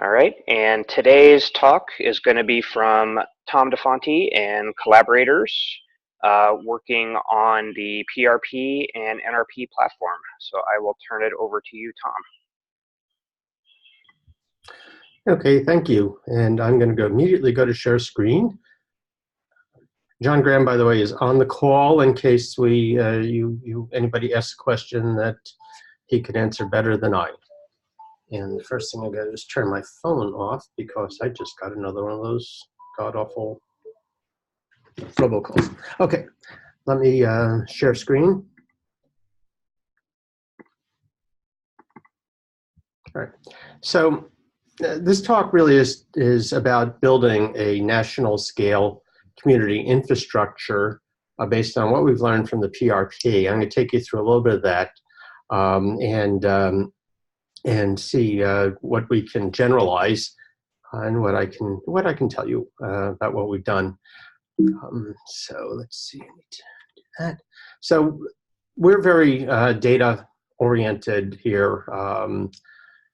All right, and today's talk is going to be from Tom DeFanti and collaborators working on the PRP and NRP platform. So I will turn it over to you, Tom. Okay, thank you. And I'm going to immediately go to share screen. John Graham, by the way, is on the call in case anybody asks a question that he can answer better than I. And the first thing I got to do is turn my phone off because I just got another one of those god-awful robocalls. Okay, let me share screen. All right, so this talk really is about building a national scale community infrastructure based on what we've learned from the PRP. I'm going to take you through a little bit of that and see what we can generalize and what I can tell you about what we've done. So let's see, I need to do that. So we're very data oriented here.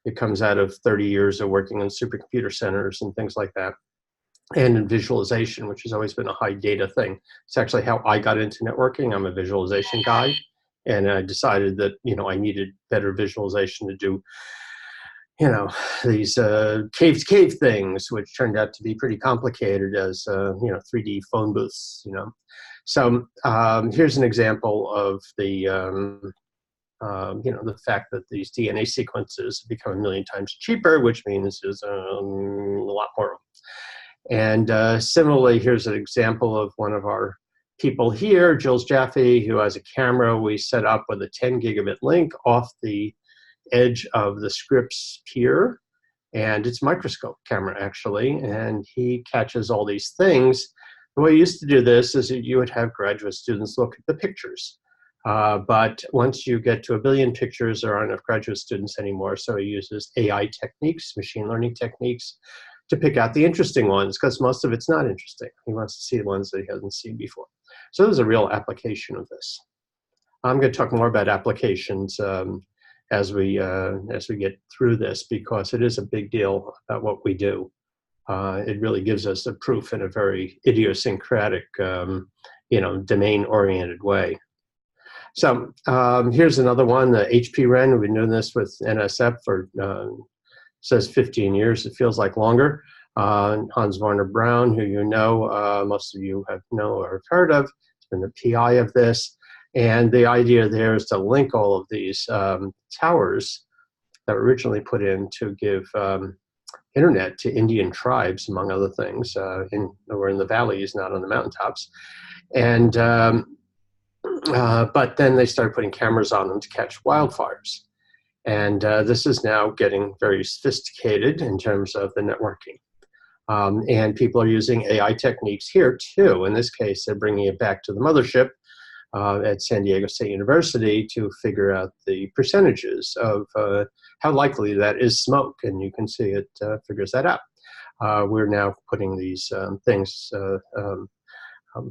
It comes out of 30 years of working in supercomputer centers and things like that, and in visualization, which has always been a high data thing. It's actually how I got into networking. I'm a visualization guy, and I decided that I needed better visualization to do these cave-to-cave things, which turned out to be pretty complicated as 3D phone booths. So here's an example of the the fact that these DNA sequences become 1 million times cheaper, which means there's a lot more of them. And similarly, here's an example of one of our people here, Jules Jaffe, who has a camera we set up with a 10 gigabit link off the edge of the Scripps pier. And it's a microscope camera, actually, and he catches all these things. The way you used to do this is that you would have graduate students look at the pictures. But once you get to 1 billion pictures, there aren't enough graduate students anymore. So he uses AI techniques, machine learning techniques, to pick out the interesting ones, because most of it's not interesting. He wants to see the ones that he hasn't seen before. So there's a real application of this. I'm going to talk more about applications as we get through this, because it is a big deal about what we do. It really gives us a proof in a very idiosyncratic, domain-oriented way. So here's another one, the HP-REN. We've been doing this with NSF for, says 15 years. It feels like longer. Hans Werner Braun, who most of you know or have heard of, has been the PI of this. And the idea there is to link all of these towers that were originally put in to give internet to Indian tribes, among other things. We're in the valleys, not on the mountaintops. And but then they started putting cameras on them to catch wildfires. And this is now getting very sophisticated in terms of the networking. And people are using AI techniques here too. In this case, they're bringing it back to the mothership at San Diego State University to figure out the percentages of how likely that is smoke. And you can see it figures that out. We're now putting these things, we'll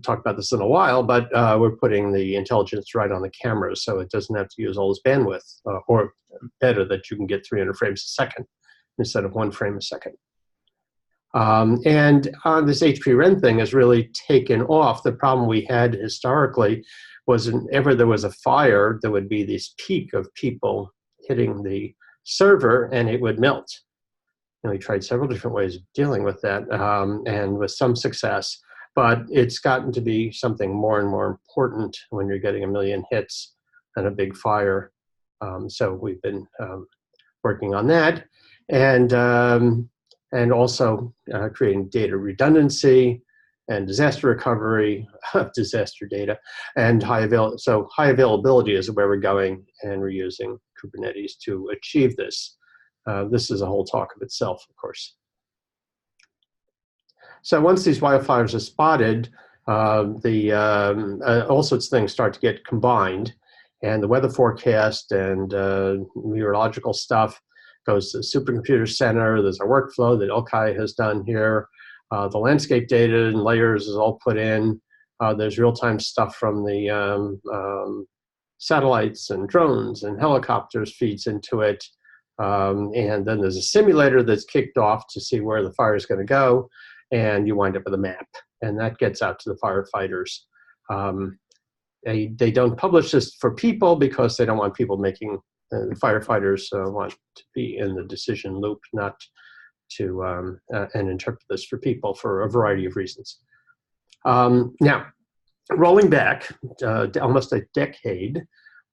talk about this in a while, but we're putting the intelligence right on the cameras so it doesn't have to use all this bandwidth, or better, that you can get 300 frames a second instead of 1 frame a second. And this HP-REN thing has really taken off. The problem we had historically was whenever there was a fire, there would be this peak of people hitting the server and it would melt. And we tried several different ways of dealing with that, and with some success. But it's gotten to be something more and more important when you're getting 1 million hits and a big fire. So we've been working on that, and also creating data redundancy and disaster recovery of disaster data, and high availability is where we're going, and we're using Kubernetes to achieve this. This is a whole talk of itself, of course. So once these wildfires are spotted, all sorts of things start to get combined, and the weather forecast and meteorological stuff goes to the supercomputer center. There's a workflow that Ilkay has done here. The landscape data and layers is all put in. There's real-time stuff from the satellites and drones and helicopters feeds into it. And then there's a simulator that's kicked off to see where the fire is going to go, and you wind up with a map, and that gets out to the firefighters. They don't publish this for people because they don't want people making, the firefighters want to be in the decision loop, not to and interpret this for people for a variety of reasons. Now, rolling back almost a decade,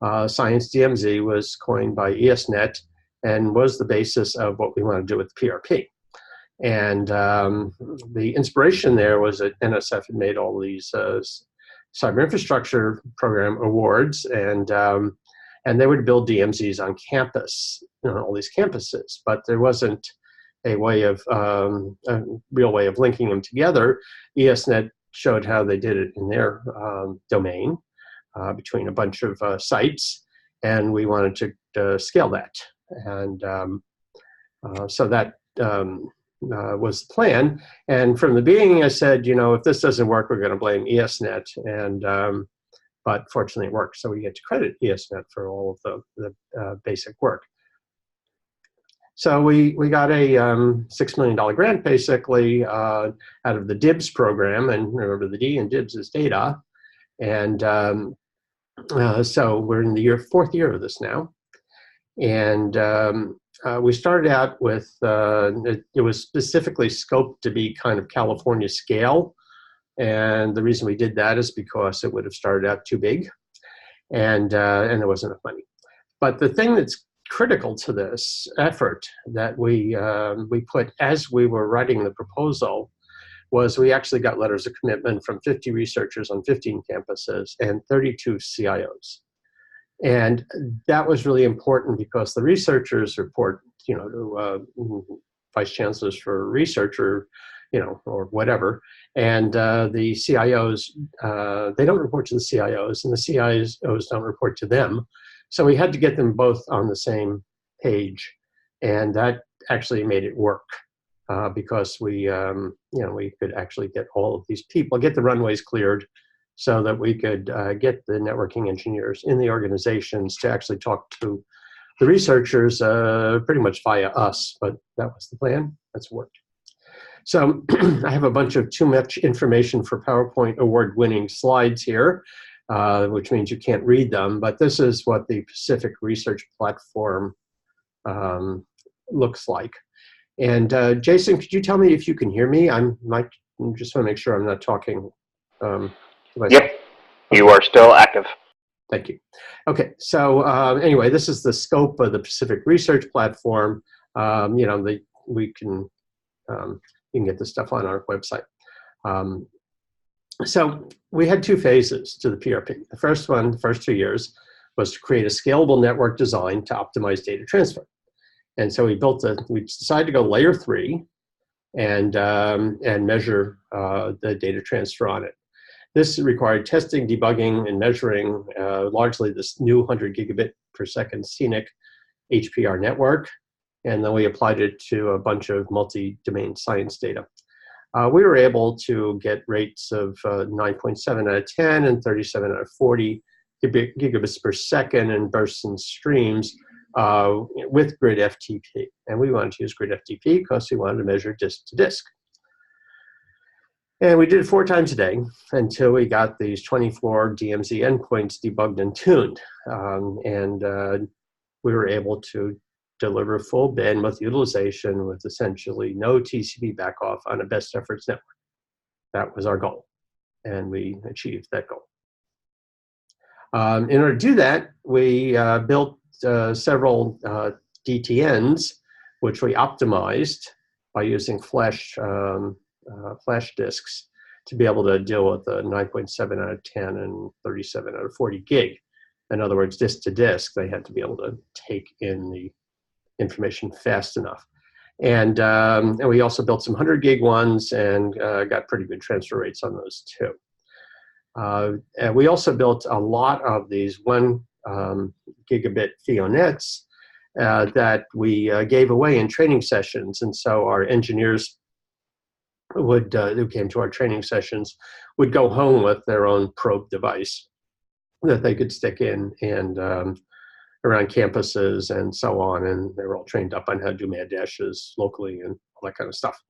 ScienceDMZ was coined by ESnet and was the basis of what we want to do with PRP. And the inspiration there was that NSF had made all these cyber infrastructure program awards, and they would build DMZs on campus, all these campuses, but there wasn't a way of a real way of linking them together. ESnet showed how they did it in their domain between a bunch of sites, and we wanted to scale that. And so that was the plan. And from the beginning, I said, if this doesn't work, we're going to blame ESnet. And but fortunately, it worked. So we get to credit ESnet for all of the basic work. So we got a $6 million grant, basically, out of the DIBS program. And remember, the D in DIBS is data. And so we're in the fourth year of this now. And we started out with, it was specifically scoped to be kind of California scale. And the reason we did that is because it would have started out too big, and there wasn't enough money. But the thing that's critical to this effort that we put as we were writing the proposal was we actually got letters of commitment from 50 researchers on 15 campuses and 32 CIOs. And that was really important because the researchers report, to vice chancellors for research or whatever. And the CIOs, they don't report to the CIOs, and the CIOs don't report to them. So we had to get them both on the same page, and that actually made it work because we could actually get all of these people, get the runways cleared, so that we could get the networking engineers in the organizations to actually talk to the researchers pretty much via us, but that was the plan. That's worked. So I have a bunch of too much information for PowerPoint award-winning slides here, which means you can't read them, but this is what the Pacific Research Platform looks like. And Jason, could you tell me if you can hear me? I just want to make sure I'm not talking. Yep, you are still active. Thank you. Okay, so anyway, this is the scope of the Pacific Research Platform. We can you can get this stuff on our website. So we had two phases to the PRP. The first one, the first 2 years, was to create a scalable network design to optimize data transfer. And so we decided to go layer 3 and measure the data transfer on it. This required testing, debugging, and measuring largely this new 100 gigabit per second CENIC HPR network. And then we applied it to a bunch of multi-domain science data. We were able to get rates of 9.7 out of 10 and 37 out of 40 gigabits per second in bursts and streams with grid FTP. And we wanted to use grid FTP because we wanted to measure disk to disk. And we did it 4 times a day until we got these 24 DMZ endpoints debugged and tuned. We were able to deliver full bandwidth utilization with essentially no TCP backoff on a best efforts network. That was our goal, and we achieved that goal. In order to do that, we built several DTNs, which we optimized by using flash disks to be able to deal with the 9.7 out of 10 and 37 out of 40 gig. In other words, disk to disk, they had to be able to take in the information fast enough. And we also built some 100 gig ones and got pretty good transfer rates on those too. And we also built a lot of these 1 gigabit FIONets that we gave away in training sessions. And so our engineers who came to our training sessions would go home with their own probe device that they could stick in and around campuses and so on, and they were all trained up on how to do mad dashes locally and all that kind of stuff.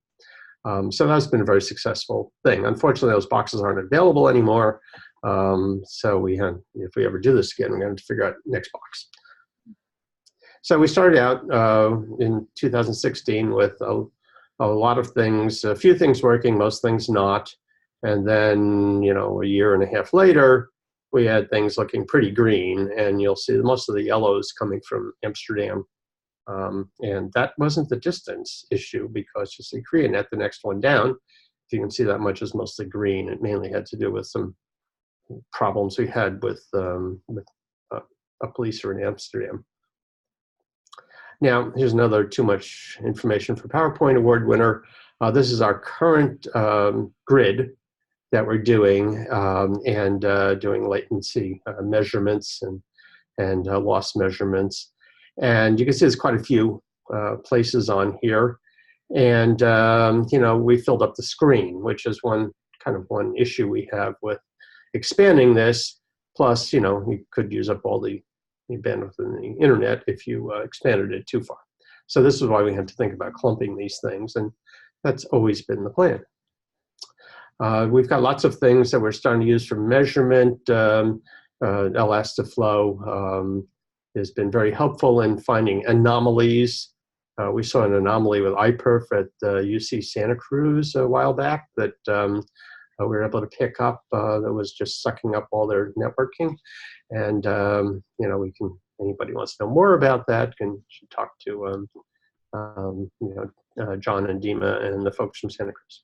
So that's been a very successful thing. Unfortunately, those boxes aren't available anymore. So if we ever do this again, we're going to figure out next box. So we started out in 2016 with a lot of things, a few things working, most things not. And then, a year and a half later, we had things looking pretty green, and you'll see most of the yellows coming from Amsterdam. And that wasn't the distance issue, because you see CreaNet, the next one down, if you can see that much, is mostly green. It mainly had to do with some problems we had with a policer in Amsterdam. Now, here's another too much information for PowerPoint award winner. This is our current grid that we're doing, and doing latency measurements and loss measurements. And you can see there's quite a few places on here. And, we filled up the screen, which is one issue we have with expanding this. Plus, you could use up all the bandwidth in the internet if you expanded it too far. So this is why we had to think about clumping these things, and that's always been the plan. We've got lots of things that we're starting to use for measurement. Elastaflow has been very helpful in finding anomalies. We saw an anomaly with iPerf at UC Santa Cruz a while back that we were able to pick up that was just sucking up all their networking. And, anybody wants to know more about that should talk to, John and Dima and the folks from Santa Cruz.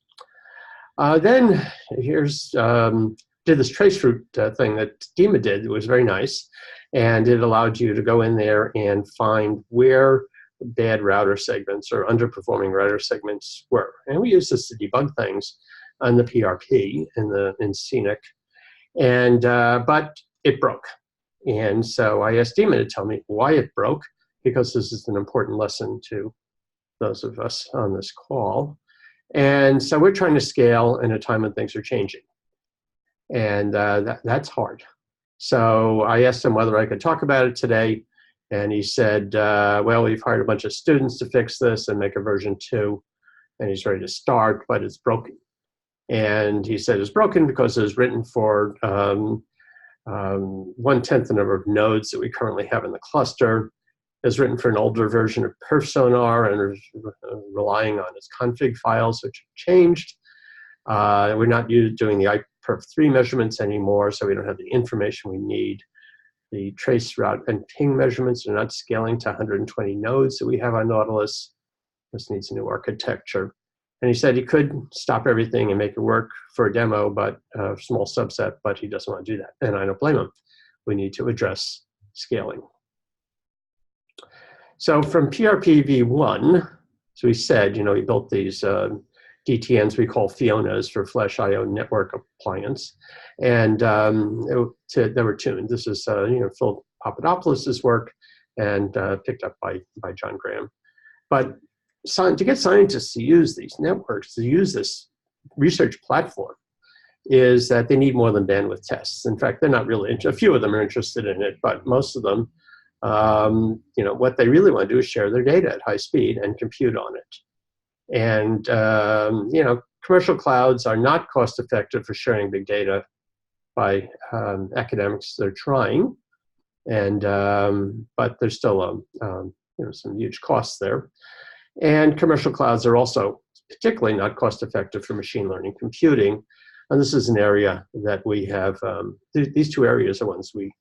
Then here's, did this traceroute thing that Dima did. It was very nice. And it allowed you to go in there and find where bad router segments or underperforming router segments were. And we use this to debug things on the PRP in CENIC. And, but it broke. And so I asked Dima to tell me why it broke, because this is an important lesson to those of us on this call. And so we're trying to scale in a time when things are changing. And that's hard. So I asked him whether I could talk about it today. And he said, well, we've hired a bunch of students to fix this and make a version 2. And he's ready to start, but it's broken. And he said it's broken because it was written for 1/10 the number of nodes that we currently have in the cluster. Is written for an older version of perfSONAR and is relying on its config files, which have changed. We're not doing the iPerf3 measurements anymore, so we don't have the information we need. The trace route and ping measurements are not scaling to 120 nodes that we have on Nautilus. This needs a new architecture. And he said he could stop everything and make it work for a demo, but a small subset, but he doesn't want to do that. And I don't blame him. We need to address scaling. So from PRP v1, so we said, we built these DTNs we call FIONAs for Flash I/O network appliance, and they were tuned. This is Phil Papadopoulos' work and picked up by John Graham. But to get scientists to use these networks, to use this research platform, is that they need more than bandwidth tests. In fact, they're not really, a few of them are interested in it, but most of them, what they really want to do is share their data at high speed and compute on it. And, commercial clouds are not cost effective for sharing big data by academics. They're trying, and but there's still some huge costs there. And commercial clouds are also particularly not cost effective for machine learning computing. And this is an area that we have, these two areas are ones we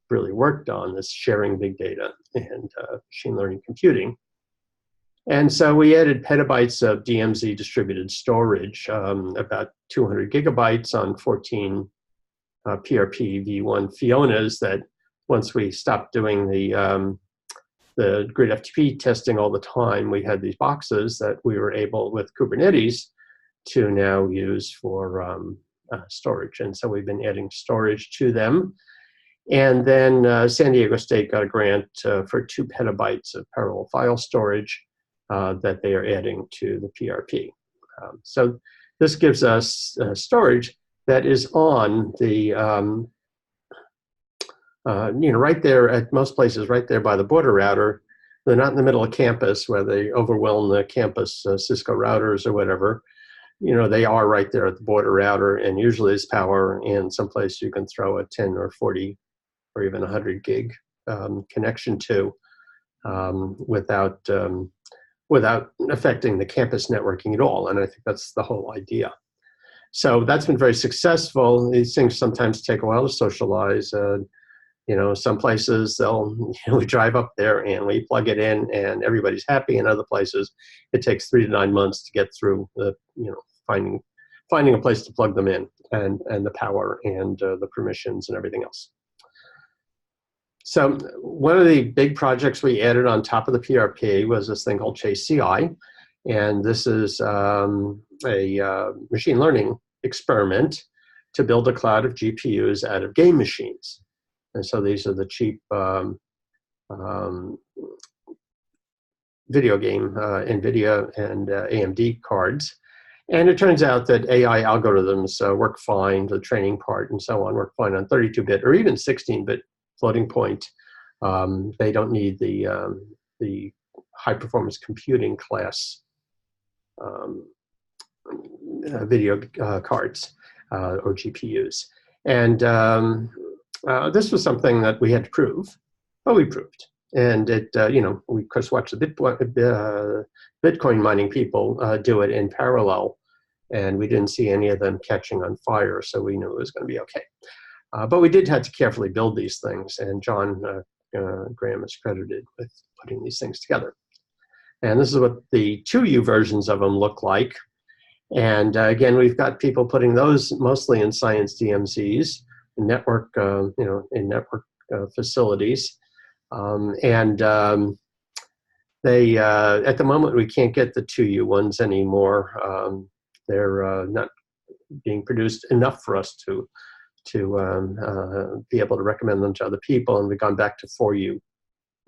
really worked on, this sharing big data and machine learning computing. And so we added petabytes of DMZ distributed storage, about 200 gigabytes on 14 PRP v1 FIONAs, that once we stopped doing the grid FTP testing all the time, we had these boxes that we were able, with Kubernetes, to now use for storage. And so we've been adding storage to them. And then San Diego State got a grant for 2 petabytes of parallel file storage that they are adding to the PRP. So this gives us storage that is on the right there at most places, right there by the border router. They're not in the middle of campus where they overwhelm the campus Cisco routers or whatever. They are right there at the border router, and usually there's power, and someplace you can throw a 10 or 40 or even 100 gig connection to without affecting the campus networking at all. And I think that's the whole idea. So that's been very successful. These things sometimes take a while to socialize. Some places we drive up there and we plug it in and everybody's happy. In other places, it takes 3 to 9 months to get through the, finding a place to plug them in and the power and the permissions and everything else. So one of the big projects we added on top of the PRP was this thing called Chase CI. And this is a machine learning experiment to build a cloud of GPUs out of game machines. And so these are the cheap video game NVIDIA and AMD cards. And it turns out that AI algorithms work fine, the training part and so on, work fine on 32-bit or even 16-bit floating point. They don't need the high-performance computing class video cards or GPUs. And this was something that we had to prove, but we proved. And it, we of course watched the Bitcoin mining people do it in parallel, and we didn't see any of them catching on fire, so we knew it was going to be okay. But we did have to carefully build these things, and John Graham is credited with putting these things together. And this is what the 2U versions of them look like. And again, we've got people putting those mostly in ScienceDMZs, in network, in network facilities. They, at the moment, we can't get the 2U ones anymore. They're not being produced enough for us to be able to recommend them to other people, and we've gone back to 4U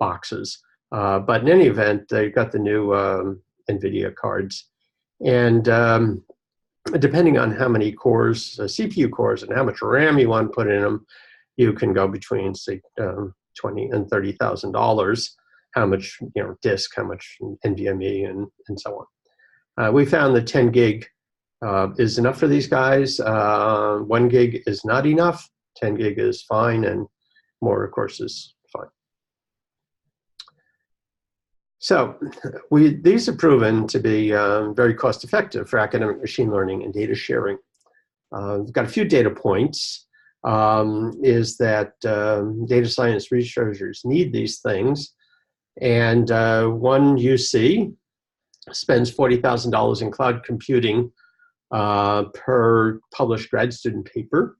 boxes. But in any event, they've got the new NVIDIA cards. And depending on how many cores, CPU cores, and how much RAM you want to put in them, you can go between, say, $20,000 and $30,000. How much, disk, how much NVMe, and so on. We found that 10 gig is enough for these guys. 1 gig is not enough. 10 gig is fine, and more, of course, is fine. So these are proven to be very cost-effective for academic machine learning and data sharing. We've got a few data points. Is that data science researchers need these things. And one UC spends $40,000 in cloud computing per published grad student paper.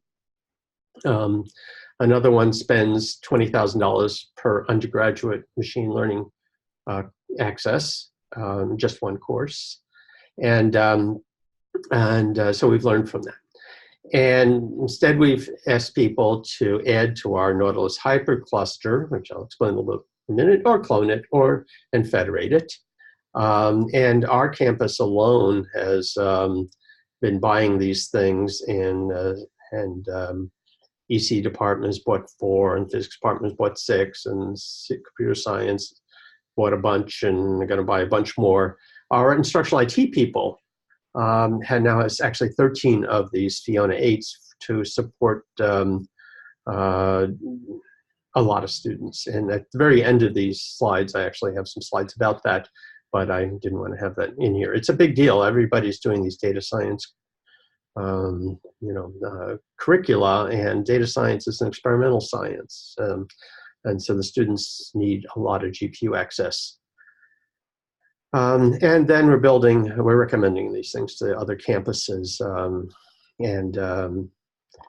Another one spends $20,000 per undergraduate machine learning access, just one course. And so we've learned from that. And instead, we've asked people to add to our Nautilus hypercluster, which I'll explain a little bit in a minute, or clone it, and federate it. And our campus alone has been buying these things, and EC departments bought 4, and physics departments bought 6, and computer science bought a bunch, and they're going to buy a bunch more. Our instructional IT people now has actually 13 of these FIONA 8s to support a lot of students. And at the very end of these slides, I actually have some slides about that, but I didn't want to have that in here. It's a big deal. Everybody's doing these data science curricula, and data science is an experimental science. And so the students need a lot of GPU access. And then we're recommending these things to other campuses, and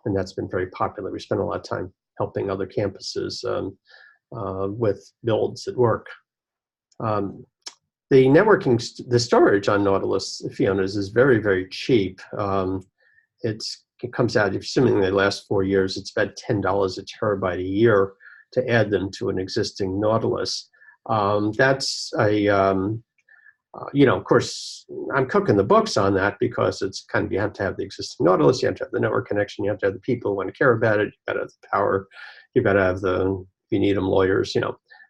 that's been very popular. We spend a lot of time helping other campuses with builds at work. The storage on Nautilus FIONAs is very, very cheap. It comes out, assuming they last 4 years, it's about $10 a terabyte a year to add them to an existing Nautilus. That's a of course, I'm cooking the books on that, because it's kind of, you have to have the existing Nautilus, you have to have the network connection, you have to have the people who want to care about it, you got to have the power, you've got to have if you need them, lawyers,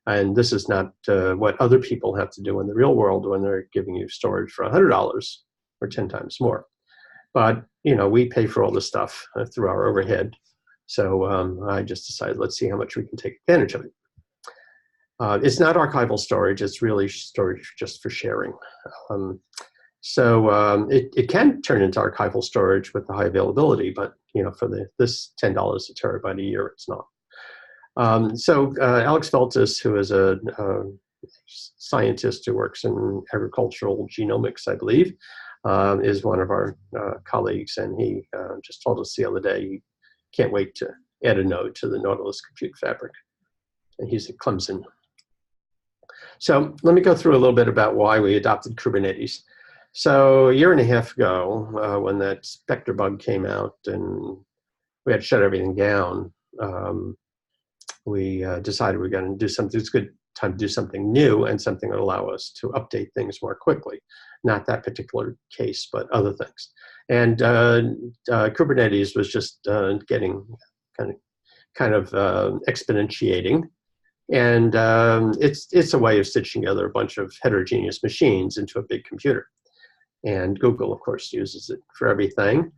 and this is not what other people have to do in the real world when they're giving you storage for $100 or 10 times more. But, we pay for all this stuff through our overhead. So I just decided, let's see how much we can take advantage of it. It's not archival storage, it's really storage just for sharing. It can turn into archival storage with the high availability, but for this $10 a terabyte a year, it's not. Alex Feltis, who is a scientist who works in agricultural genomics, I believe, is one of our colleagues, and he just told us the other day he can't wait to add a node to the Nautilus compute fabric. And he's at Clemson. So let me go through a little bit about why we adopted Kubernetes. So a year and a half ago, when that Spectre bug came out and we had to shut everything down, we decided we're going to do something. It's a good time to do something new and something that will allow us to update things more quickly. Not that particular case, but other things. And Kubernetes was just getting kind of exponentiating. And it's a way of stitching together a bunch of heterogeneous machines into a big computer. And Google, of course, uses it for everything.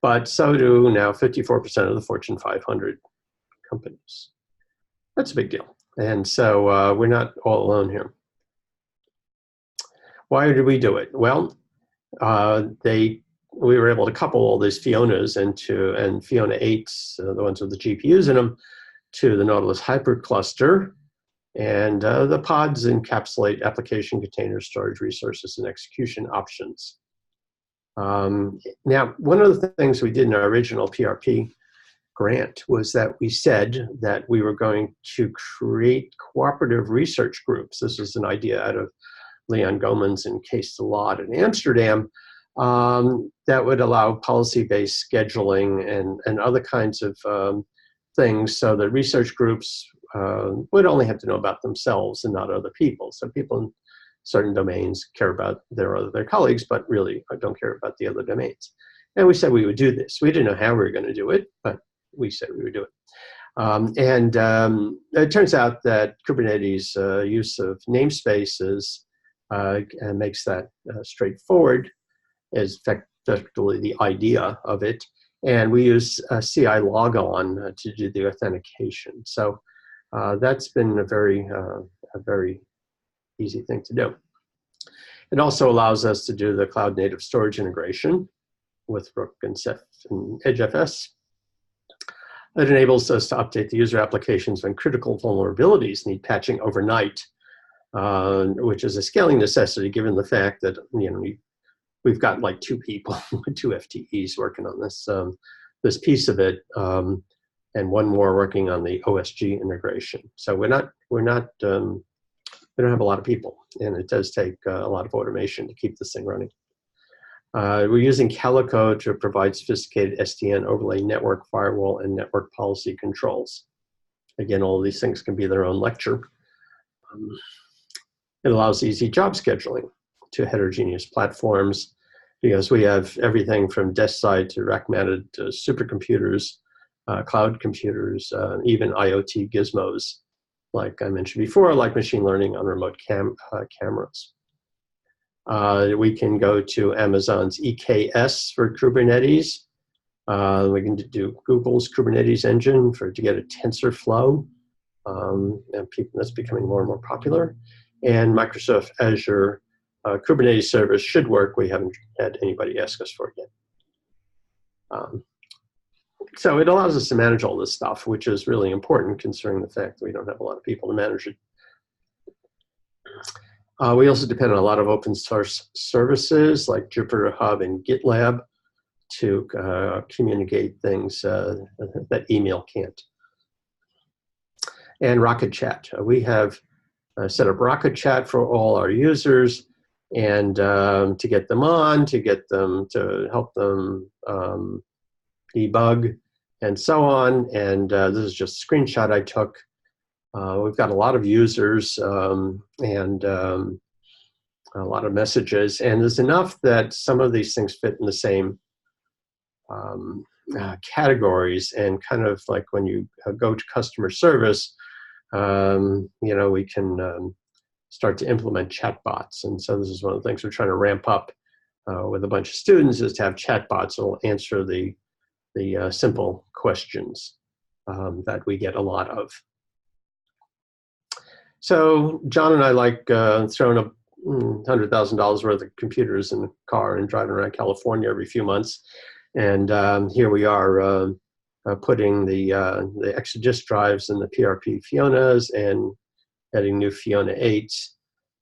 But so do now 54% of the Fortune 500 companies. That's a big deal. And so we're not all alone here. Why did we do it? Well, we were able to couple all these FIONAs and FIONA 8s, the ones with the GPUs in them, to the Nautilus hypercluster. And the pods encapsulate application containers, storage resources, and execution options. Now, one of the things we did in our original PRP grant was that we said that we were going to create cooperative research groups. This was an idea out of Leon Goemans and Kees de Lot in Amsterdam that would allow policy-based scheduling and other kinds of things, so that research groups would only have to know about themselves and not other people. So people in certain domains care about their colleagues, but really don't care about the other domains. And we said we would do this. We didn't know how we were going to do it, but we said we would do it. It turns out that Kubernetes use of namespaces makes that straightforward, is effectively the idea of it. And we use CI logon to do the authentication. So that's been a very easy thing to do. It also allows us to do the cloud native storage integration with Rook and Ceph and HFS. It enables us to update the user applications when critical vulnerabilities need patching overnight, which is a scaling necessity given the fact that we've got like 2 people, 2 FTEs working on this this piece of it, and 1 more working on the OSG integration. So we don't have a lot of people, and it does take a lot of automation to keep this thing running. We're using Calico to provide sophisticated SDN overlay network firewall and network policy controls. Again, all of these things can be their own lecture. It allows easy job scheduling to heterogeneous platforms, because we have everything from desk side to rack mounted to supercomputers, cloud computers, even IoT gizmos, like I mentioned before, like machine learning on remote cameras. We can go to Amazon's EKS for Kubernetes. We can do Google's Kubernetes engine to get a TensorFlow. And that's becoming more and more popular. And Microsoft Azure Kubernetes service should work. We haven't had anybody ask us for it yet. So it allows us to manage all this stuff, which is really important considering the fact that we don't have a lot of people to manage it. We also depend on a lot of open source services like Jupyter Hub and GitLab to communicate things that email can't. And Rocket Chat. We have set up Rocket Chat for all our users, and to get them on, to help them debug and so on. And this is just a screenshot I took. We've got a lot of users and a lot of messages, and there's enough that some of these things fit in the same categories, and kind of like when you go to customer service, we can start to implement chatbots. And so this is one of the things we're trying to ramp up with a bunch of students, is to have chatbots that will answer the simple questions that we get a lot of. So John and I like throwing up $100,000 worth of computers in the car and driving around California every few months. And here we are putting the exadisk drives in the PRP FIONAs and adding new FIONA 8s.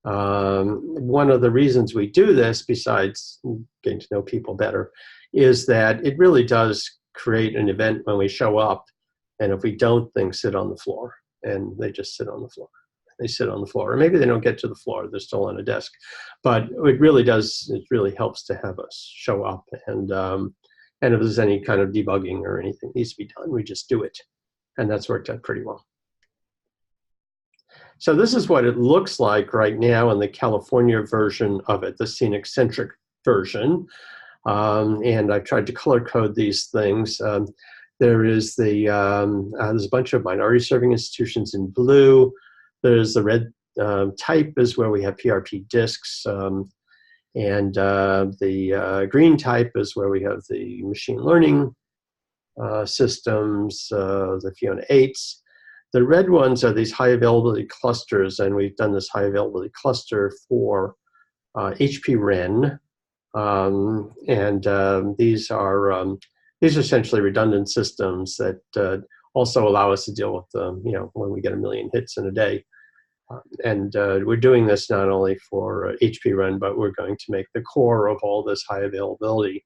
One of the reasons we do this, besides getting to know people better, is that it really does create an event when we show up. And if we don't, things sit on the floor, and they just sit on the floor. They sit on the floor, or maybe they don't get to the floor, they're still on a desk. But it really helps to have us show up. And if there's any kind of debugging or anything needs to be done, we just do it. And that's worked out pretty well. So this is what it looks like right now in the California version of it, the CENIC-centric version. And I've tried to color code these things. There's a bunch of minority serving institutions in blue. There's the red type is where we have PRP disks. And the green type is where we have the machine learning systems, the FIONA 8s. The red ones are these high availability clusters, and we've done this high availability cluster for HPREN. These are essentially redundant systems that also allow us to deal with when we get 1 million hits in a day. We're doing this not only for HPREN, but we're going to make the core of all this high availability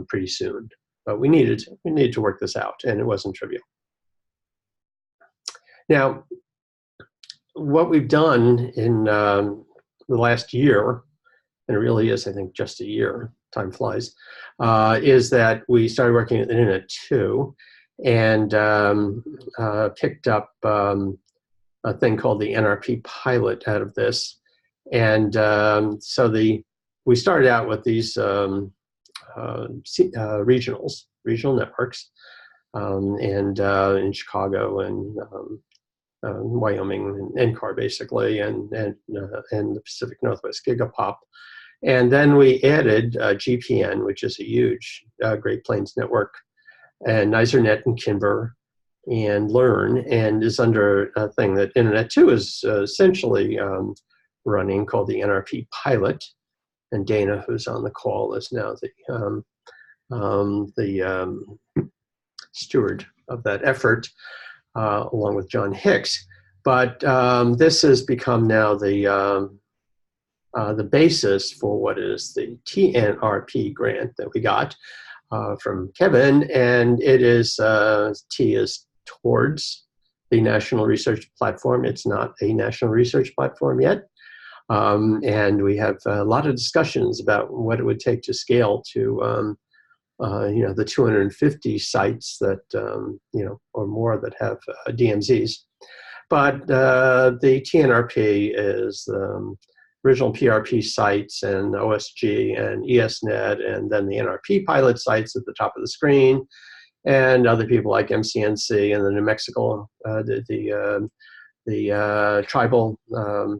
pretty soon. But we needed to work this out, and it wasn't trivial. Now, what we've done in the last year, and it really is, I think, just a year, time flies, is that we started working at the Internet 2 and picked up a thing called the NRP Pilot out of this. And we started out with these regional networks, in Chicago and Wyoming and NCAR basically, and the Pacific Northwest Gigapop. And then we added GPN, which is a huge Great Plains network, and NiserNet and Kimber, and Learn, and is under a thing that Internet 2 is essentially running, called the NRP Pilot. And Dana, who's on the call, is now the steward of that effort, along with John Hicks. But this has become now the basis for what is the TNRP grant that we got from Kevin, and it is T is towards the National Research Platform. It's not a National Research Platform yet, and we have a lot of discussions about what it would take to scale to the 250 sites that or more that have DMZs. But the TNRP is the original PRP sites and OSG and ESnet, and then the NRP Pilot sites at the top of the screen, and other people like MCNC and the New Mexico, the tribal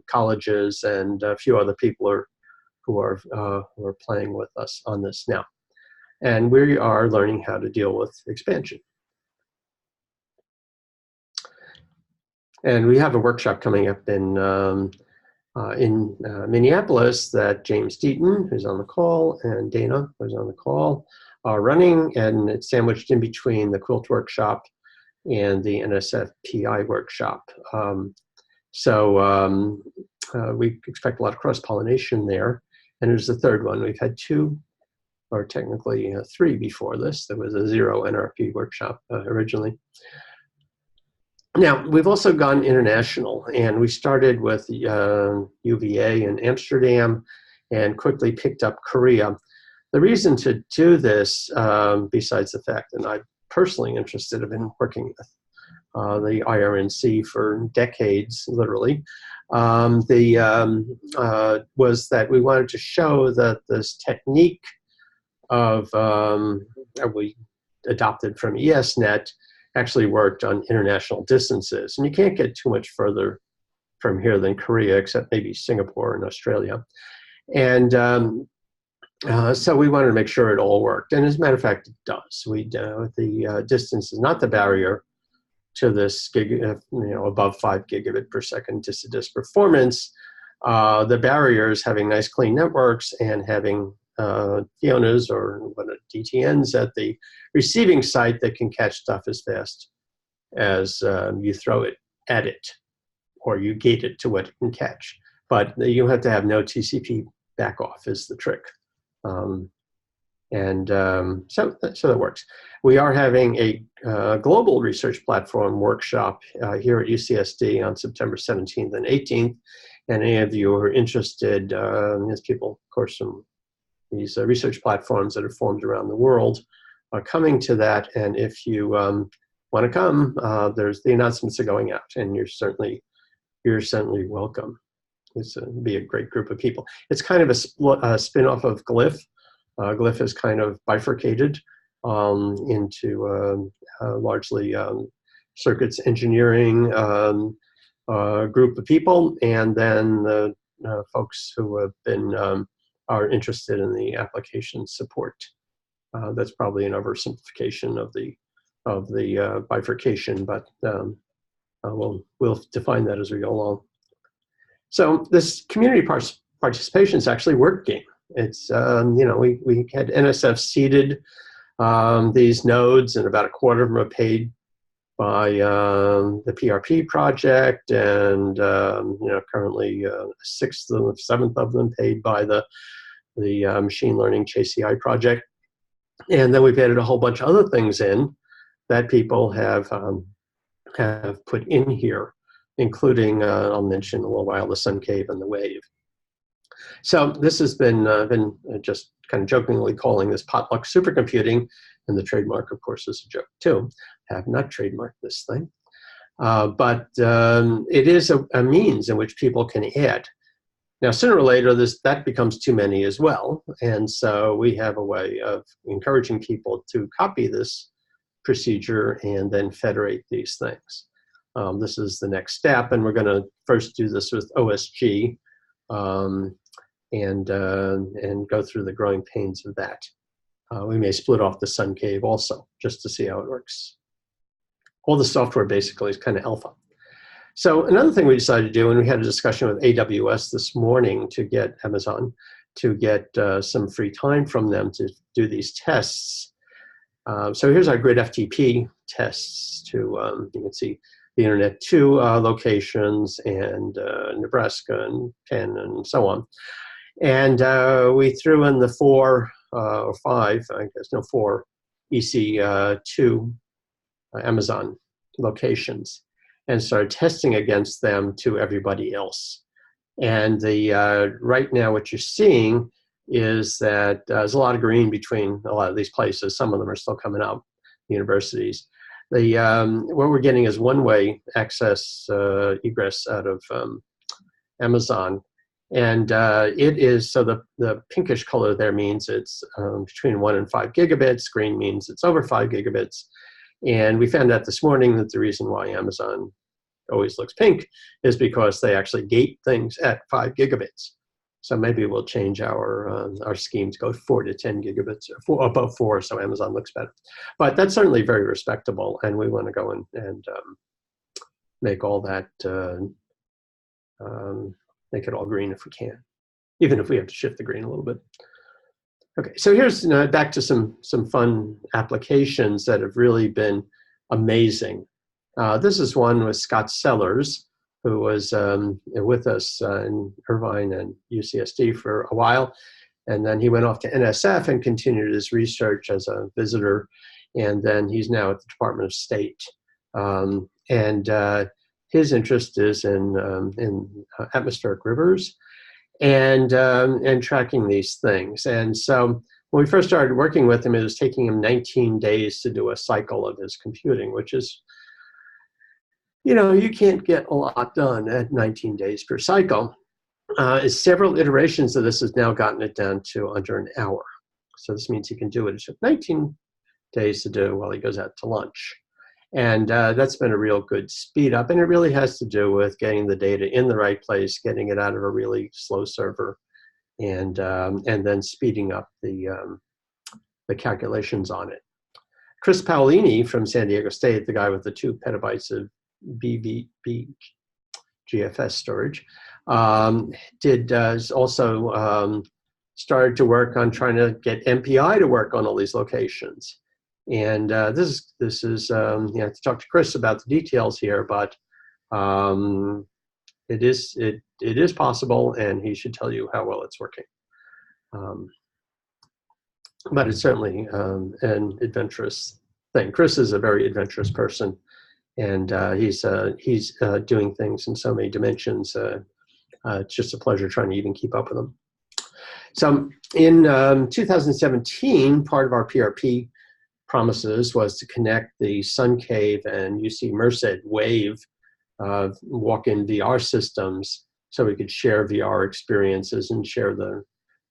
colleges, and a few other people who are playing with us on this now. And we are learning how to deal with expansion. And we have a workshop coming up in Minneapolis that James Deaton, who's on the call, and Dana, who's on the call, are running, and it's sandwiched in between the Quilt workshop and the NSF-PI workshop. We expect a lot of cross-pollination there. And there's the third one. We've had two, or technically three before this. There was a 0 NRP workshop originally. Now, we've also gone international, and we started with UVA in Amsterdam and quickly picked up Korea. The reason to do this, besides the fact that I'm personally interested, I've been working with the IRNC for decades, literally, was that we wanted to show that this technique of, we adopted from ESnet actually worked on international distances. And you can't get too much further from here than Korea, except maybe Singapore and Australia. And so we wanted to make sure it all worked. And as a matter of fact, it does. The distance is not the barrier to this above 5 gigabit per second disk-to-disk performance. The barrier is having nice clean networks and having FIONAs or DTNs at the receiving site that can catch stuff as fast as you throw it at it, or you gate it to what it can catch. But you have to have no TCP backoff is the trick. So that works. We are having a global research platform workshop here at UCSD on September 17th and 18th. And any of you who are interested, there's people, of course, from these research platforms that are formed around the world are coming to that. And if you want to come, there's the announcements are going out, and you're certainly welcome. It's be a great group of people. It's kind of a spin-off of Glyph. Glyph is kind of bifurcated into largely circuits engineering group of people, and then the folks who have been are interested in the application support. That's probably an oversimplification of the bifurcation, but we'll define that as we go along. So this community participation is actually working. It's we had NSF seeded these nodes, and about a quarter of them are paid by the PRP project, and currently a seventh of them paid by the machine learning CheCI project. And then we've added a whole bunch of other things in that people have put in here, including I'll mention in a little while the Sun Cave and the Wave. So this has been just kind of jokingly calling this potluck supercomputing, and the trademark, of course, is a joke too. I have not trademarked this thing, but it is a means in which people can add. Now, sooner or later, that becomes too many as well, and so we have a way of encouraging people to copy this procedure and then federate these things. This is the next step, and we're going to first do this with OSG and go through the growing pains of that. We may split off the Sun Cave also, just to see how it works. All the software basically is kind of alpha. So another thing we decided to do, and we had a discussion with AWS this morning to get Amazon to get some free time from them to do these tests. So here's our grid FTP tests to, you can see the internet 2 locations and Nebraska and Penn and so on. And we threw in the 4 or 5, I guess, no, 4 EC2 Amazon locations and started testing against them to everybody else. And right now what you're seeing is that there's a lot of green between a lot of these places. Some of them are still coming out, universities. What we're getting is one-way access egress out of Amazon. And it is, so the pinkish color there means it's between 1 and 5 gigabits. Green means it's over 5 gigabits. And we found out this morning that the reason why Amazon always looks pink is because they actually gate things at 5 gigabits. So maybe we'll change our scheme to go 4 to 10 gigabits, or above 4, so Amazon looks better. But that's certainly very respectable, and we want to go and make all that, make it all green if we can, even if we have to shift the green a little bit. Okay, so here's back to some fun applications that have really been amazing. This is one with Scott Sellers, who was with us in Irvine and UCSD for a while. And then he went off to NSF and continued his research as a visitor. And then he's now at the Department of State. His interest is in atmospheric rivers and tracking these things. And so when we first started working with him, it was taking him 19 days to do a cycle of his computing, which is, you can't get a lot done at 19 days per cycle. Several iterations of this has now gotten it down to under an hour. So this means you can do it. It took 19 days to do while he goes out to lunch. And that's been a real good speed up. And it really has to do with getting the data in the right place, getting it out of a really slow server, and then speeding up the calculations on it. Chris Paolini from San Diego State, the guy with the 2 petabytes of GFS storage, also started to work on trying to get MPI to work on all these locations. And this is you have to talk to Chris about the details here, but it is possible, and he should tell you how well it's working. But it's certainly an adventurous thing. Chris is a very adventurous person, and he's doing things in so many dimensions. It's just a pleasure trying to even keep up with them. So in 2017, part of our PRP promises was to connect the Sun Cave and UC Merced Wave walk-in VR systems so we could share VR experiences and share the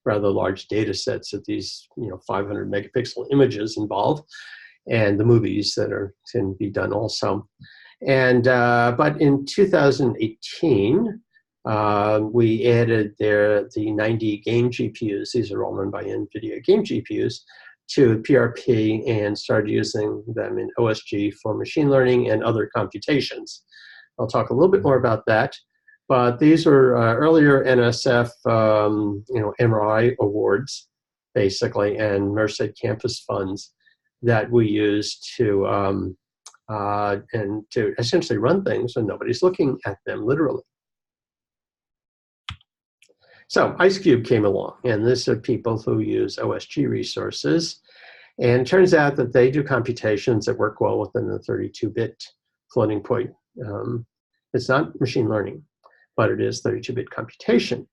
rather large data sets that these 500 megapixel images involve, and the movies that can be done also. And but in 2018, we added the 90 game GPUs. These are all run by NVIDIA game GPUs to PRP and started using them in OSG for machine learning and other computations. I'll talk a little bit more about that. But these were earlier NSF, MRI awards, basically, and Merced campus funds that we use to essentially run things when nobody's looking at them, literally. So IceCube came along, and this are people who use OSG resources. And it turns out that they do computations that work well within the 32-bit floating point. It's not machine learning, but it is 32-bit computation.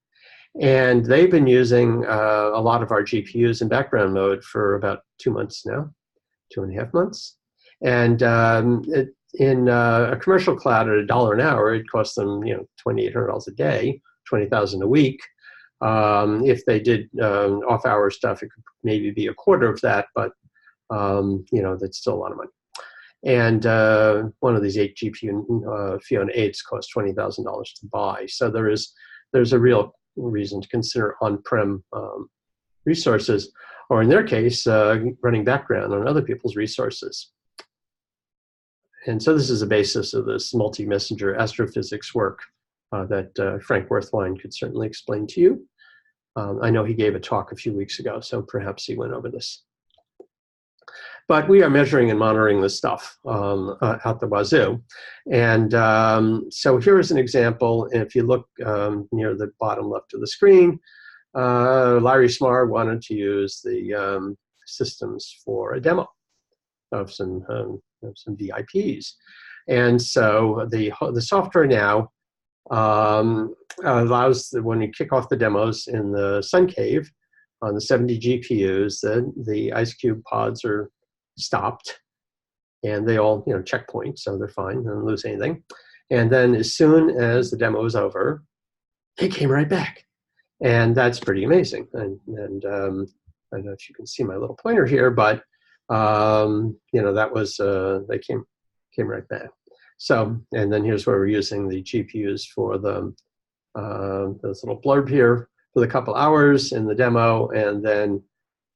And they've been using a lot of our GPUs in background mode for about 2 months now, 2.5 months. And in a commercial cloud at $1 an hour, it costs them $2,800 a day, $20,000 a week. If they did off-hour stuff, it could maybe be a quarter of that, but that's still a lot of money. And one of these 8 GPU FIONA 8s costs $20,000 to buy. So there's a real reason to consider on-prem resources, or in their case, running background on other people's resources. And so this is the basis of this multi-messenger astrophysics work that Frank Werthwein could certainly explain to you. I know he gave a talk a few weeks ago, so perhaps he went over this. But we are measuring and monitoring this stuff out the wazoo. And so here is an example. If you look near the bottom left of the screen, Larry Smarr wanted to use the systems for a demo of some VIPs. And so the software now allows, when you kick off the demos in the Sun Cave on the 70 GPUs, the IceCube pods are stopped, and they all checkpoint, so they're fine, they don't lose anything. And then as soon as the demo is over, they came right back, and that's pretty amazing. And I don't know if you can see my little pointer here, but that was they came right back. So, and then here's where we're using the GPUs for this little blurb here for the couple hours in the demo, and then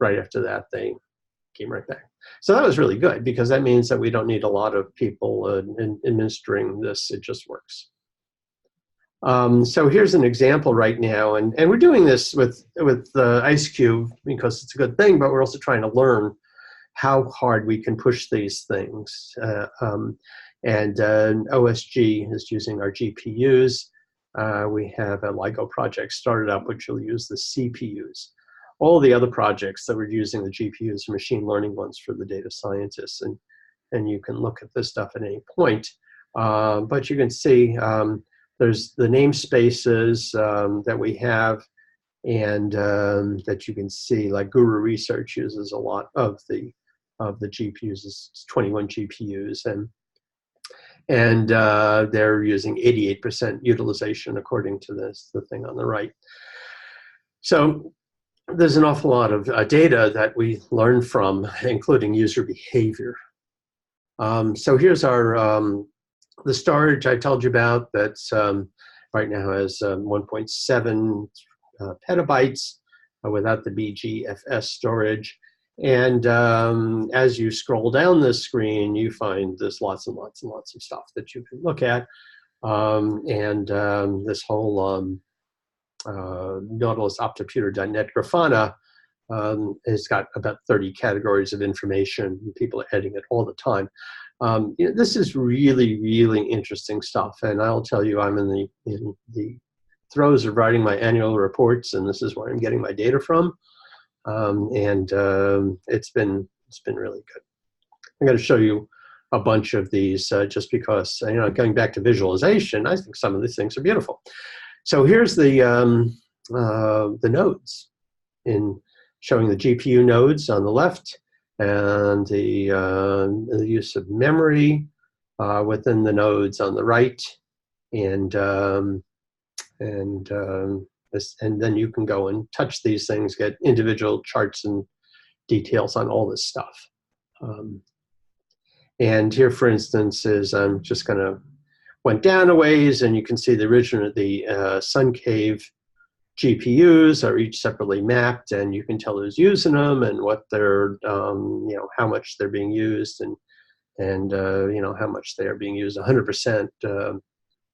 right after that they came right back. So that was really good, because that means that we don't need a lot of people administering this. It just works. So here's an example right now, and we're doing this with IceCube because it's a good thing, but we're also trying to learn how hard we can push these things. And OSG is using our GPUs. We have a LIGO project started up which will use the CPUs. All the other projects that we're using the GPUs are machine learning ones for the data scientists, and you can look at this stuff at any point. But you can see there's the namespaces that we have, and that you can see, like Guru Research uses a lot of the GPUs. It's 21 GPUs, and they're using 88% utilization according to the thing on the right. So there's an awful lot of data that we learn from, including user behavior. So here's our the storage I told you about. That's right now has 1.7 petabytes without the BGFS storage. And as you scroll down this screen, you find there's lots and lots and lots of stuff that you can look at. This whole Nautilus optoputer.net Grafana has got about 30 categories of information. People are editing it all the time. This is really, really interesting stuff. And I'll tell you, I'm in the throes of writing my annual reports, and this is where I'm getting my data from. It's been really good. I'm going to show you a bunch of these just because, going back to visualization, I think some of these things are beautiful. So here's the nodes in showing the GPU nodes on the left and the use of memory within the nodes on the right, and then you can go and touch these things, get individual charts and details on all this stuff. And here, for instance, is I'm just going to went down a ways, and you can see the original, the Sun Cave GPUs are each separately mapped, and you can tell who's using them and what they're, how much they're being used, and how much they are being used 100%,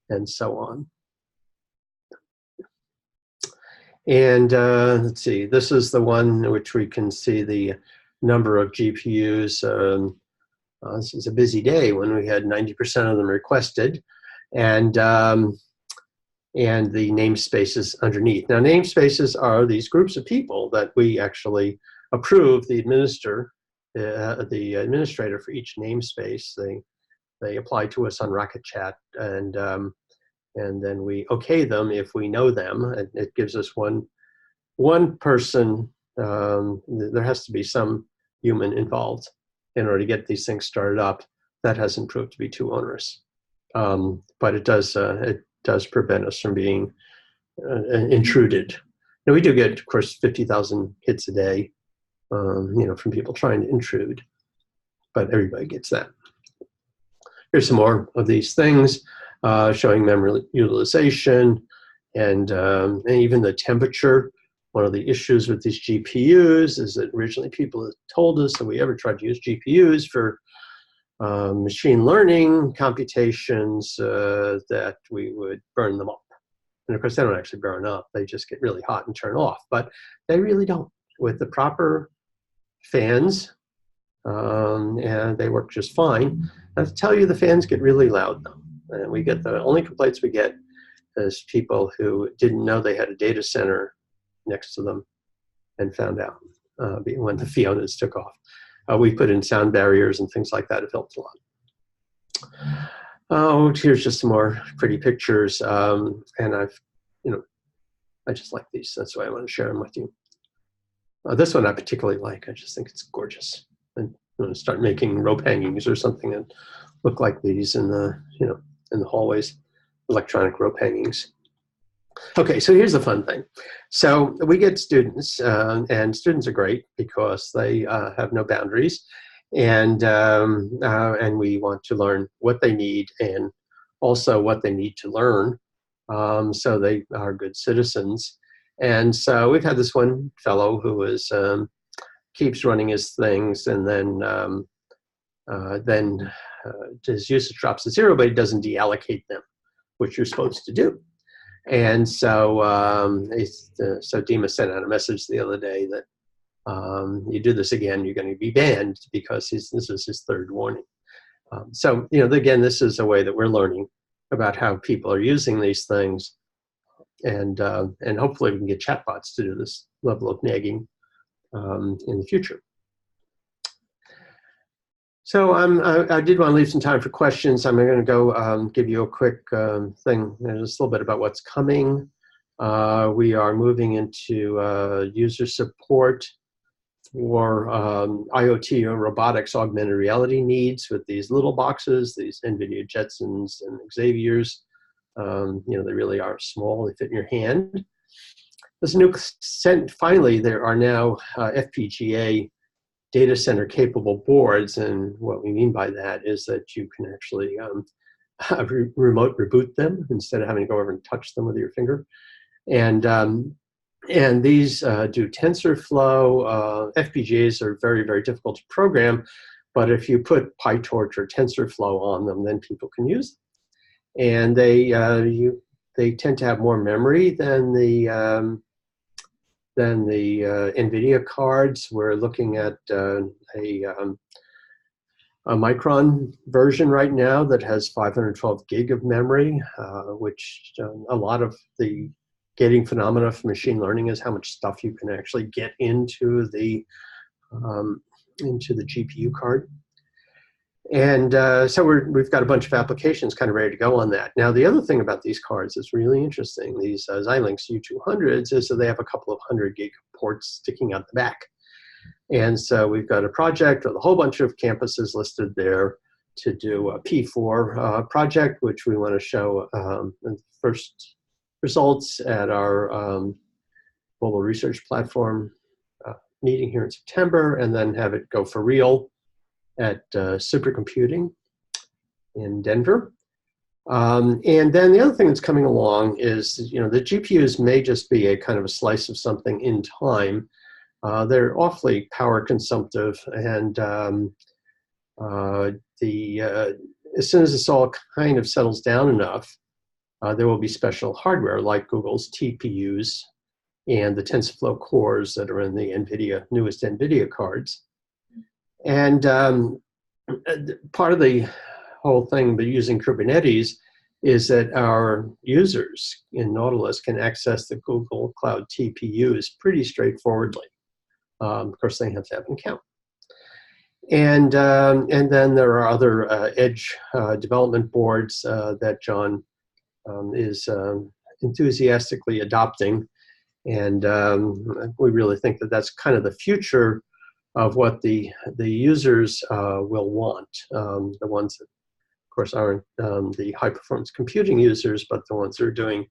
and so on. And let's see, this is the one which we can see the number of GPUs. This is a busy day when we had 90% of them requested, and the namespaces underneath. Now, namespaces are these groups of people that we actually approve, the administrator for each namespace. They apply to us on Rocket Chat, and then we okay them if we know them. And it gives us one person. There has to be some human involved in order to get these things started up. That hasn't proved to be too onerous, but it does prevent us from being intruded. Now, we do get, of course, 50,000 hits a day, from people trying to intrude, but everybody gets that. Here's some more of these things showing memory utilization and even the temperature. One of the issues with these GPUs is that originally people told us that we ever tried to use GPUs for machine learning computations that we would burn them up. And of course, they don't actually burn up. They just get really hot and turn off. But they really don't. With the proper fans, and they work just fine. I have to tell you, the fans get really loud, though. And we get the only complaints we get is people who didn't know they had a data center next to them and found out when the FIONAs took off. We put in sound barriers and things like that. It helped a lot. Oh, here's just some more pretty pictures. And I just like these. That's why I want to share them with you. This one I particularly like. I just think it's gorgeous. And I'm going to start making rope hangings or something that look like these in the, in the hallways, electronic rope hangings. Okay, so here's the fun thing. So we get students, and students are great because they have no boundaries, and we want to learn what they need and also what they need to learn, so they are good citizens. And so we've had this one fellow who is keeps running his things, and then his usage drops to 0, but he doesn't deallocate them, which you're supposed to do. And so, so Dima sent out a message the other day that you do this again, you're going to be banned, because this is his third warning. So, again, this is a way that we're learning about how people are using these things, and hopefully we can get chatbots to do this level of nagging in the future. So I did want to leave some time for questions. I'm going to go give you a quick thing, just a little bit about what's coming. We are moving into user support for IoT or robotics augmented reality needs with these little boxes, these NVIDIA Jetsons and Xaviers. They really are small. They fit in your hand. Finally, there are now FPGA data center capable boards, and what we mean by that is that you can actually remote reboot them instead of having to go over and touch them with your finger. And these do TensorFlow. FPGAs are very, very difficult to program, but if you put PyTorch or TensorFlow on them, then people can use them. And they tend to have more memory than the NVIDIA cards. We're looking at a Micron version right now that has 512 gig of memory, which a lot of the gating phenomena for machine learning is how much stuff you can actually get into the GPU card. And so we've got a bunch of applications kind of ready to go on that. Now, the other thing about these cards is really interesting. These Xilinx U200s is that they have a couple of 100 gig ports sticking out the back. And so we've got a project with a whole bunch of campuses listed there to do a P4 project, which we want to show the first results at our global research platform meeting here in September, and then have it go for real at supercomputing in Denver. And then the other thing that's coming along is, the GPUs may just be a kind of a slice of something in time. They're awfully power consumptive, and as soon as this all kind of settles down enough, there will be special hardware like Google's TPUs and the TensorFlow cores that are in the newest NVIDIA cards. And part of the whole thing by using Kubernetes is that our users in Nautilus can access the Google Cloud TPUs pretty straightforwardly. Of course, they have to have an account. And then there are other edge development boards that John is enthusiastically adopting. And we really think that that's kind of the future of what the users will want. The ones that, of course, aren't the high-performance computing users, but the ones that are doing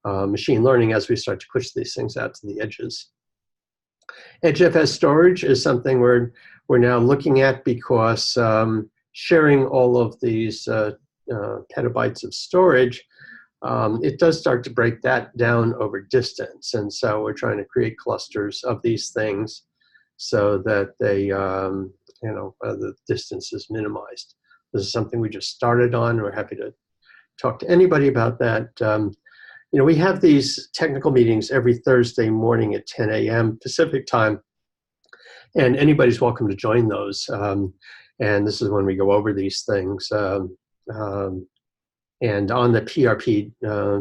machine learning as we start to push these things out to the edges. HFS Storage is something we're now looking at because sharing all of these petabytes of storage, it does start to break that down over distance. And so we're trying to create clusters of these things so that they, the distance is minimized. This is something we just started on. We're happy to talk to anybody about that. We have these technical meetings every Thursday morning at 10 a.m. Pacific time, and anybody's welcome to join those. And this is when we go over these things. And on the PRP,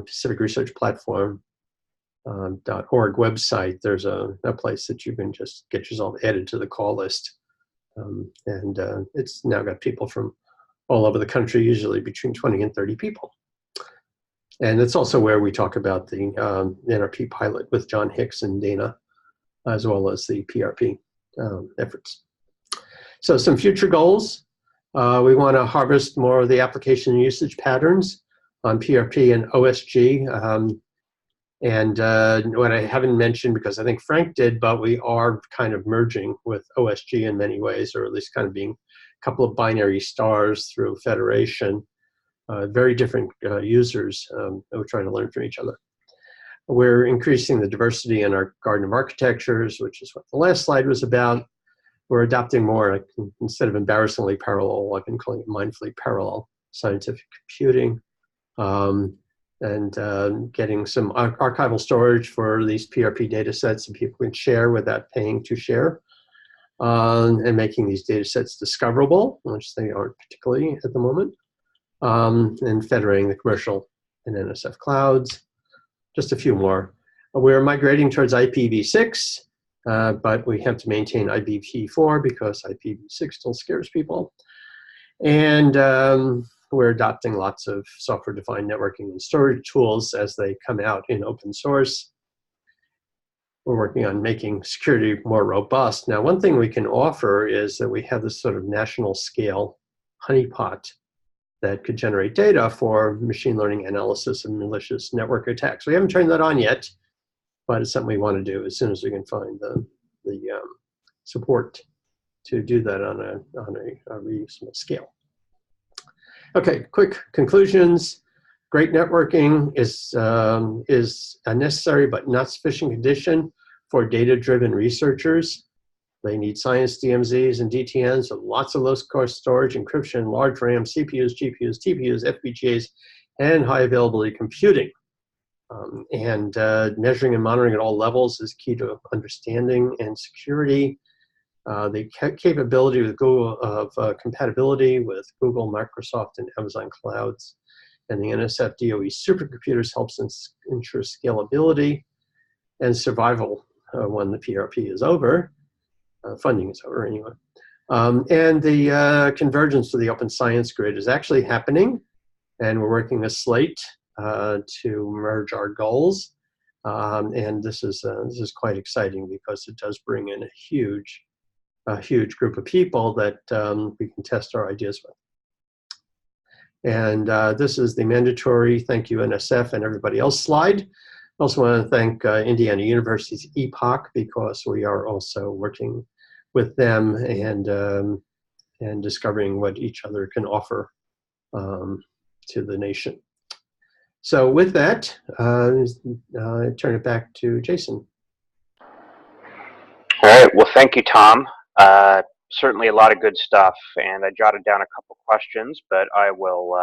Pacific Research Platform, .org website, there's a place that you can just get yourself added to the call list. And it's now got people from all over the country, usually between 20 and 30 people. And it's also where we talk about the NRP Pilot with John Hicks and Dana, as well as the PRP efforts. So some future goals. We want to harvest more of the application usage patterns on PRP and OSG. And what I haven't mentioned, because I think Frank did, but we are kind of merging with OSG in many ways, or at least kind of being a couple of binary stars through federation. Very different users that we're trying to learn from each other. We're increasing the diversity in our garden of architectures, which is what the last slide was about. We're adopting more, instead of embarrassingly parallel, I've been calling it mindfully parallel scientific computing. And getting some archival storage for these PRP data sets that people can share without paying to share. And making these data sets discoverable, which they aren't particularly at the moment. And federating the commercial and NSF clouds. Just a few more. We're migrating towards IPv6, but we have to maintain IPv4 because IPv6 still scares people. And we're adopting lots of software-defined networking and storage tools as they come out in open source. We're working on making security more robust. Now, one thing we can offer is that we have this sort of national scale honeypot that could generate data for machine learning analysis of malicious network attacks. We haven't turned that on yet, but it's something we want to do as soon as we can find the support to do that on a reasonable scale. Okay, quick conclusions. Great networking is a necessary but not sufficient condition for data-driven researchers. They need ScienceDMZs and DTNs with lots of low-cost storage, encryption, large RAM, CPUs, GPUs, TPUs, FPGAs, and high availability computing. And measuring and monitoring at all levels is key to understanding and security. The capability with Google of compatibility with Google, Microsoft, and Amazon clouds, and the NSF DOE supercomputers helps ensure scalability and survival when the PRP is over. Funding is over anyway. And the convergence to the open science grid is actually happening, and we're working a slate to merge our goals. And this is quite exciting because it does bring in a huge group of people that we can test our ideas with. And this is the mandatory thank you NSF and everybody else slide. I also want to thank Indiana University's EPOC because we are also working with them and discovering what each other can offer to the nation. So with that, I turn it back to Jason. All right, well, thank you, Tom. Certainly a lot of good stuff, and I jotted down a couple questions, but I will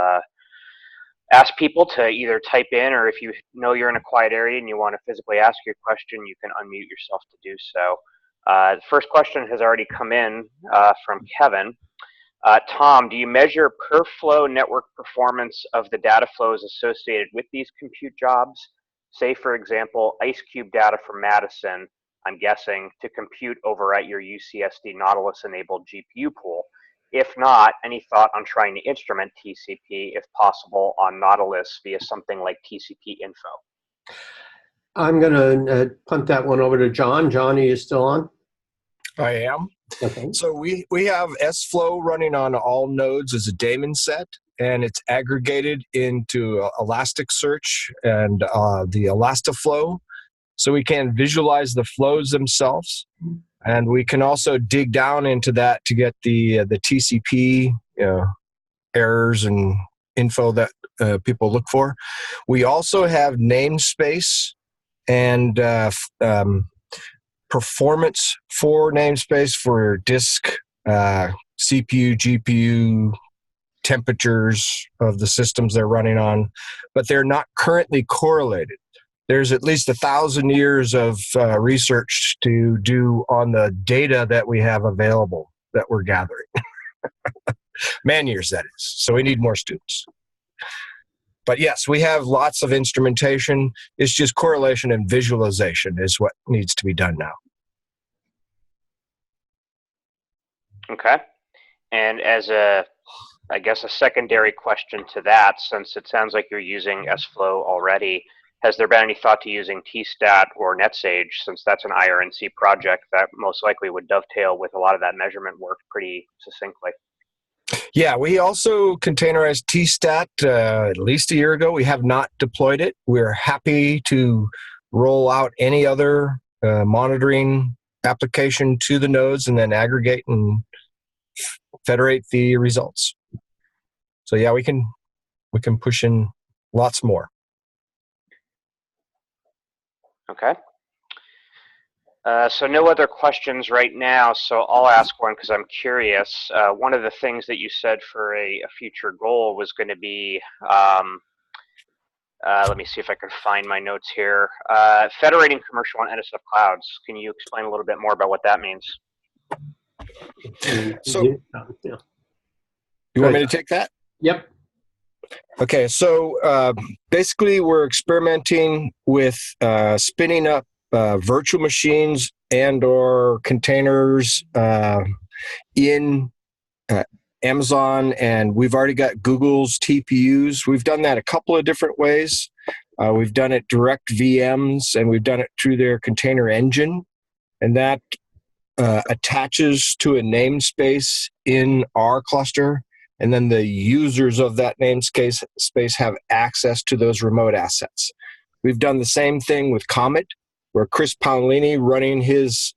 ask people to either type in, or if you know you're in a quiet area and you want to physically ask your question, you can unmute yourself to do so. The first question has already come in from Kevin. Tom, do you measure per flow network performance of the data flows associated with these compute jobs? Say, for example, IceCube data from Madison, I'm guessing, to compute over at your UCSD Nautilus-enabled GPU pool. If not, any thought on trying to instrument TCP, if possible, on Nautilus via something like TCP info? I'm going to punt that one over to John. John, are you still on? I am. Okay. So we have SFlow running on all nodes as a daemon set, and it's aggregated into Elasticsearch and the Elastaflow. So we can visualize the flows themselves, and we can also dig down into that to get the TCP errors and info that people look for. We also have namespace and performance for namespace for disk, CPU, GPU, temperatures of the systems they're running on, but they're not currently correlated. There's at least 1,000 years of research to do on the data that we have available that we're gathering. Man years, that is. So we need more students. But yes, we have lots of instrumentation. It's just correlation and visualization is what needs to be done now. Okay. And as I guess a secondary question to that, since it sounds like you're using SFlow already, has there been any thought to using tstat or NetSage, since that's an IRNC project that most likely would dovetail with a lot of that measurement work pretty succinctly? Yeah, we also containerized tstat at least a year ago. We have not deployed it. We're happy to roll out any other monitoring application to the nodes and then aggregate and federate the results. So yeah, we can push in lots more. Okay. So no other questions right now, so I'll ask one because I'm curious. One of the things that you said for a future goal was going to be, let me see if I can find my notes here, federating commercial and NSF clouds. Can you explain a little bit more about what that means? So, you want me to take that? Yep. Okay, so basically we're experimenting with spinning up virtual machines and or containers in Amazon, and we've already got Google's TPUs. We've done that a couple of different ways. We've done it direct VMs, and we've done it through their container engine, and that attaches to a namespace in our cluster, and then the users of that namespace have access to those remote assets. We've done the same thing with Comet, where Chris Paolini, running his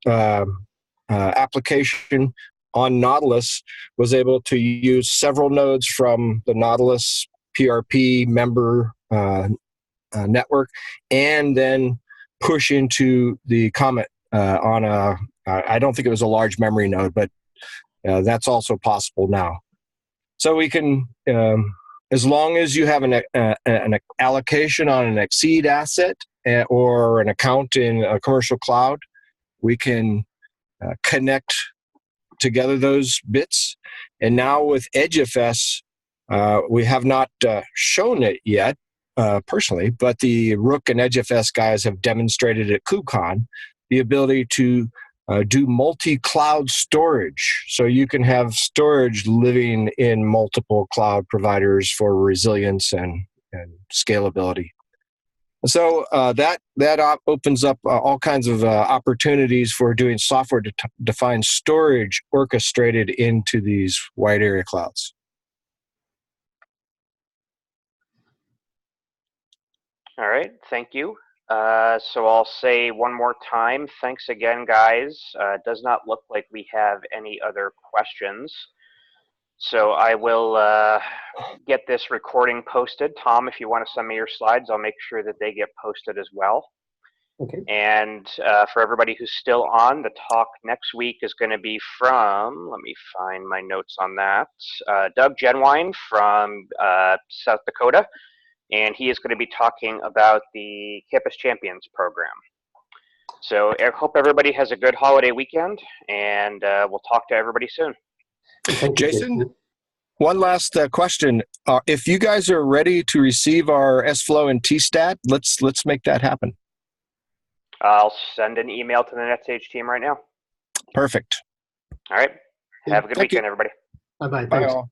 application on Nautilus, was able to use several nodes from the Nautilus PRP member network, and then push into the Comet on a, I don't think it was a large memory node, but that's also possible now. So we can, as long as you have an allocation on an Exceed asset or an account in a commercial cloud, we can connect together those bits. And now with EdgeFS, we have not shown it yet personally, but the Rook and EdgeFS guys have demonstrated at KubeCon the ability to do multi-cloud storage. So you can have storage living in multiple cloud providers for resilience and scalability. So that opens up all kinds of opportunities for doing software-defined storage orchestrated into these wide area clouds. All right, thank you. So I'll say one more time, thanks again, guys. It does not look like we have any other questions. So I will get this recording posted. Tom, if you want to send me your slides, I'll make sure that they get posted as well. Okay. And for everybody who's still on, the talk next week is going to be from, let me find my notes on that, Doug Genwine from South Dakota. And he is going to be talking about the Campus Champions program. So I hope everybody has a good holiday weekend, and we'll talk to everybody soon. Thank you, Jason, one last question. If you guys are ready to receive our SFlow and TStat, let's make that happen. I'll send an email to the NetSage team right now. Perfect. All right. Have a good weekend, everybody. Bye-bye. Bye Thanks. all.